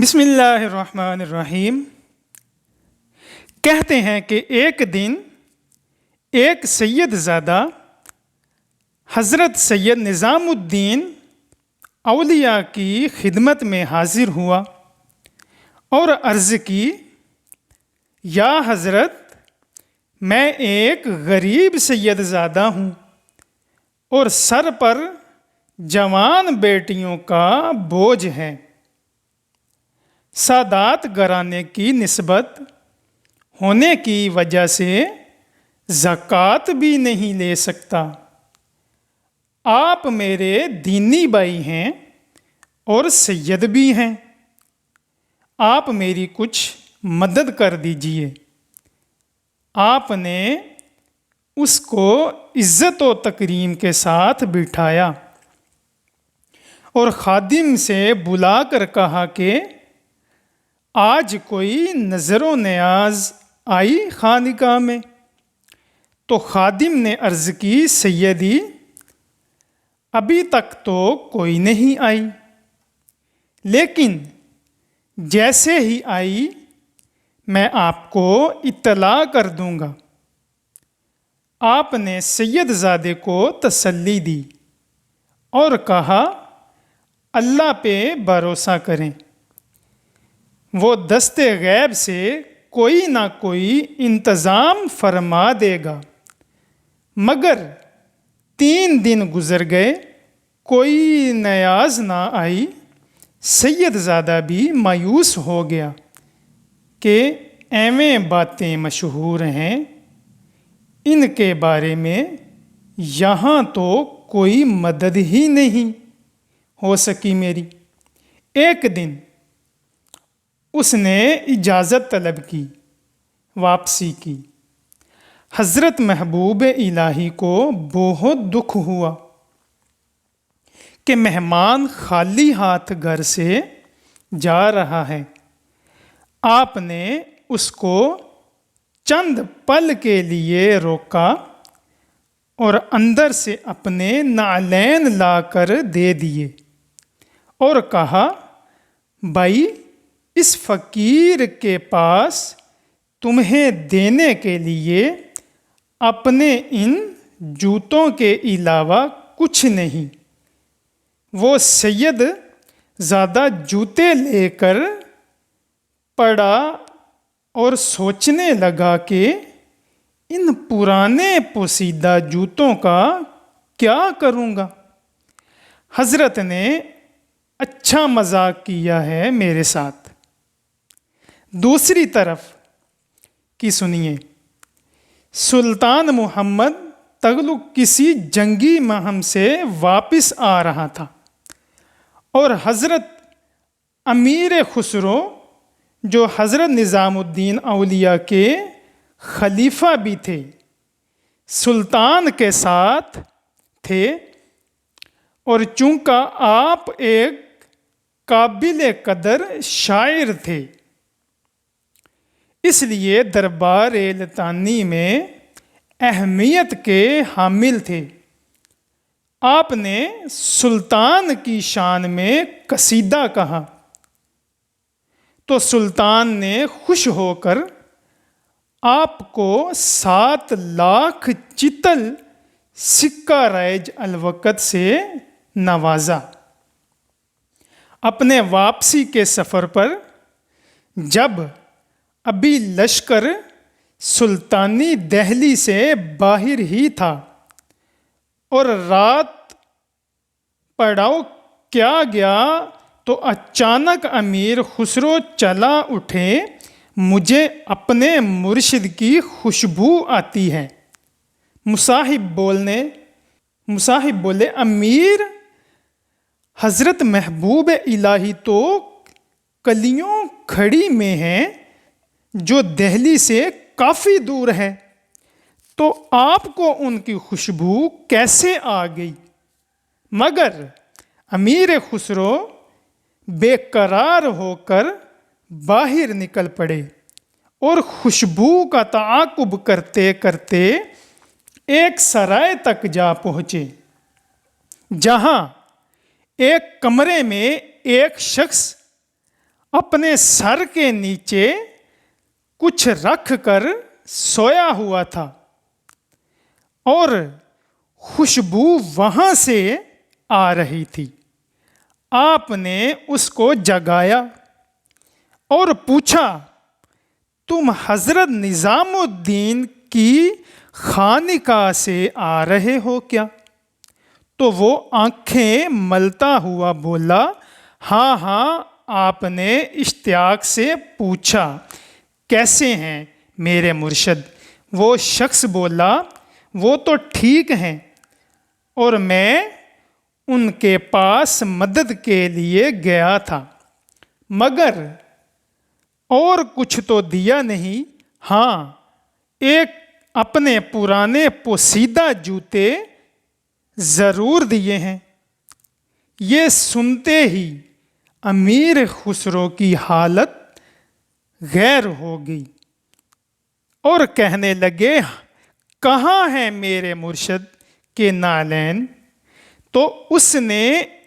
بسم اللہ الرحمن الرحیم۔ کہتے ہیں کہ ایک دن ایک سید زادہ حضرت سید نظام الدین اولیاء کی خدمت میں حاضر ہوا اور عرض کی، یا حضرت، میں ایک غریب سید زادہ ہوں اور سر پر جوان بیٹیوں کا بوجھ ہے۔ سادات گھرانے کی نسبت ہونے کی وجہ سے زکوٰۃ بھی نہیں لے سکتا۔ آپ میرے دینی بھائی ہیں اور سید بھی ہیں، آپ میری کچھ مدد کر دیجئے۔ آپ نے اس کو عزت و تکریم کے ساتھ بٹھایا اور خادم سے بلا کر کہا کہ آج کوئی نظر و نیاز آئی خانقاہ میں؟ تو خادم نے عرض کی، سیدی، ابھی تک تو کوئی نہیں آئی، لیکن جیسے ہی آئی میں آپ کو اطلاع کر دوں گا۔ آپ نے سید زادے کو تسلی دی اور کہا، اللہ پہ بھروسہ کریں، وہ دست غیب سے کوئی نہ کوئی انتظام فرما دے گا۔ مگر 3 دن گزر گئے، کوئی نیاز نہ آئی۔ سید زادہ بھی مایوس ہو گیا کہ ایویں باتیں مشہور ہیں، ان کے بارے میں یہاں تو کوئی مدد ہی نہیں ہو سکی میری۔ ایک دن اس نے اجازت طلب کی، واپسی کی۔ حضرت محبوب الہی کو بہت دکھ ہوا کہ مہمان خالی ہاتھ گھر سے جا رہا ہے۔ آپ نے اس کو چند پل کے لیے روکا اور اندر سے اپنے نعلین لا کر دے دیے اور کہا، بھائی، اس فقیر کے پاس تمہیں دینے کے لیے اپنے ان جوتوں کے علاوہ کچھ نہیں۔ وہ سید زادہ جوتے لے کر پڑا اور سوچنے لگا کہ ان پرانے پوسیدہ جوتوں کا کیا کروں گا؟ حضرت نے اچھا مذاق کیا ہے میرے ساتھ۔ دوسری طرف کی سنیے، سلطان محمد تغلق کسی جنگی مہم سے واپس آ رہا تھا اور حضرت امیر خسرو، جو حضرت نظام الدین اولیاء کے خلیفہ بھی تھے، سلطان کے ساتھ تھے، اور چونکہ آپ ایک قابل قدر شاعر تھے، اس لیے دربار لطانی میں اہمیت کے حامل تھے۔ آپ نے سلطان کی شان میں قصیدہ کہا تو سلطان نے خوش ہو کر آپ کو 7 لاکھ چتل سکہ رائج الوقت سے نوازا۔ اپنے واپسی کے سفر پر جب ابھی لشکر سلطانی دہلی سے باہر ہی تھا اور رات پڑاؤ کیا گیا تو اچانک امیر خسرو چلا اٹھے، مجھے اپنے مرشد کی خوشبو آتی ہے۔ مصاحب بولے، امیر، حضرت محبوب الہی تو کلیوں کھڑی میں ہیں جو دہلی سے کافی دور ہے، تو آپ کو ان کی خوشبو کیسے آ گئی؟ مگر امیر خسرو بے قرار ہو کر باہر نکل پڑے اور خوشبو کا تعاقب کرتے کرتے ایک سرائے تک جا پہنچے، جہاں ایک کمرے میں ایک شخص अपने सर के नीचे कुछ रख कर सोया हुआ था और खुशबू वहाँ से आ रही थी। आपने उसको जगाया और पूछा, तुम हज़रत निज़ामुद्दीन की खानिका से आ रहे हो क्या? तो वो आंखें मलता हुआ बोला, हाँ हाँ, आपने इश्तियाक से पूछा, कैसे हैं मेरे मुर्शद? वो शख्स बोला, वो तो ठीक हैं और मैं उनके पास मदद के लिए गया था, मगर और कुछ तो दिया नहीं। हाँ, एक अपने पुराने पोसीदा जूते ज़रूर दिए हैं। ये सुनते ही अमीर खुसरो की हालत गैर हो गई और कहने लगे, कहाँ हैं मेरे मुर्शद के नालैन? तो उसने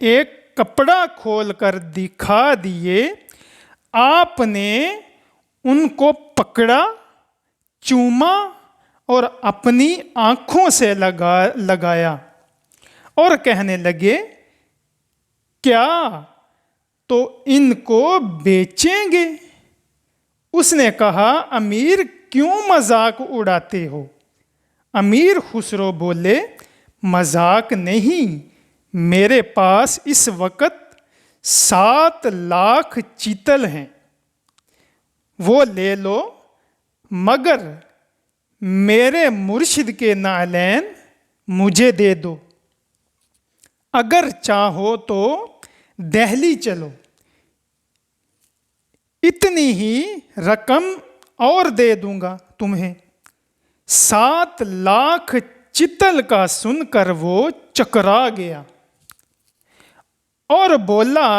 एक कपड़ा खोल कर दिखा दिए। आपने उनको पकड़ा, चूमा और अपनी आँखों से लगाया और कहने लगे, क्या तो इनको बेचेंगे? उसने कहा, अमीर क्यों मजाक उड़ाते हो? अमीर खुसरो बोले, मजाक नहीं, मेरे पास इस वक्त 7 लाख चीतल हैं, वो ले लो, मगर मेरे मुर्शिद के नालैन मुझे दे दो। अगर चाहो तो दिल्ली चलो, इतनी ही रकम और दे दूंगा तुम्हें। 7 लाख चितल का सुनकर वो चकरा गया और बोला,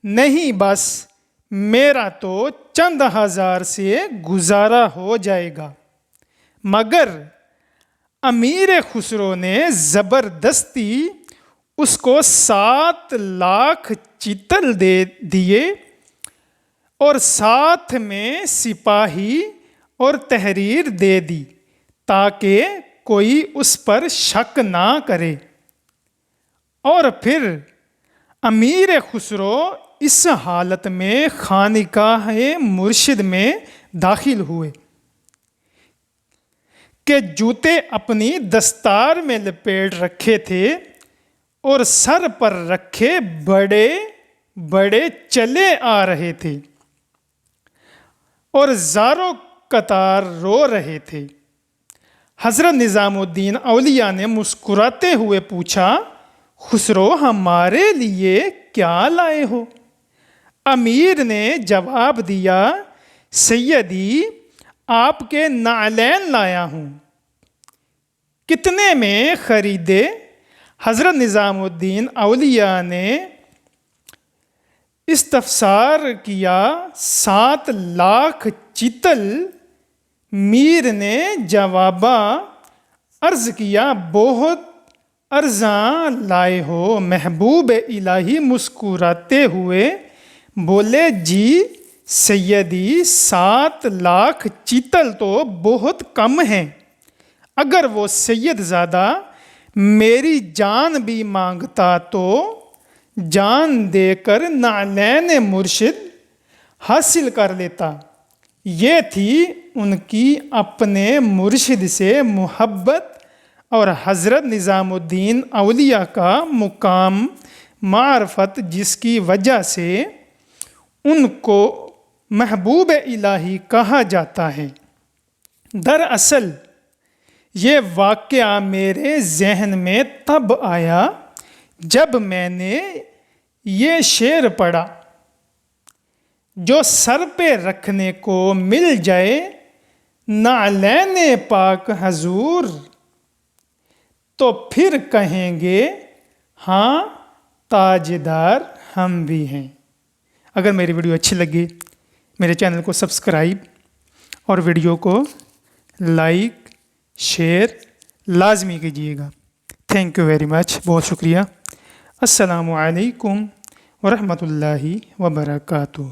नहीं, बस मेरा तो चंद हजार से गुजारा हो जाएगा। मगर अमीर खुसरो ने ज़बरदस्ती उसको 7 लाख चितल दे दिए और साथ में सिपाही और तहरीर दे दी, ताकि कोई उस पर शक ना करे। और फिर अमीर खुसरो इस हालत में खानिकाह मुर्शिद में दाखिल हुए कि जूते अपनी दस्तार में लपेट रखे थे और सर पर रखे बड़े बड़े चले आ रहे थे और ज़ारो कतार रो रहे थे। हज़रत निज़ामुद्दीन औलिया ने मुस्कुराते हुए पूछा, खुसरो, हमारे लिए क्या लाए हो? अमीर ने जवाब दिया, सैयदी, आपके नालैन लाया हूँ। कितने में खरीदे? हज़रत निज़ामुद्दीन औलिया ने इस्तफसार किया। 7 लाख चितल। मीर ने जवाबा अर्ज़ किया, बहुत अर्ज़ां लाए हो। महबूब इलाही मुस्कुराते हुए बोले, जी सैयदी, 7 लाख चितल तो बहुत कम हैं। अगर वो सैयदज़ादा मेरी जान भी मांगता तो जान देकर नालैन मुर्शिद हासिल कर लेता। ये थी उनकी अपने मुर्शिद से मोहब्बत और हज़रत निज़ामुद्दीन औलिया का मुकाम मारफत, जिसकी वजह से उनको महबूब इलाही कहा जाता है। दरअसल ये वाक़या मेरे ज़हन में तब आया जब मैंने ये शेर पढ़ा, जो सर पे रखने को मिल जाए नालैन पाक हजूर, तो फिर कहेंगे, हाँ, ताजदार हम भी हैं। अगर मेरी वीडियो अच्छी लगी, मेरे चैनल को सब्सक्राइब और वीडियो को लाइक शेयर लाजमी कीजिएगा। थैंक यू वेरी मच, बहुत शुक्रिया। अस्सलामु अलैकुम ورحمۃ اللہ وبرکاتہ.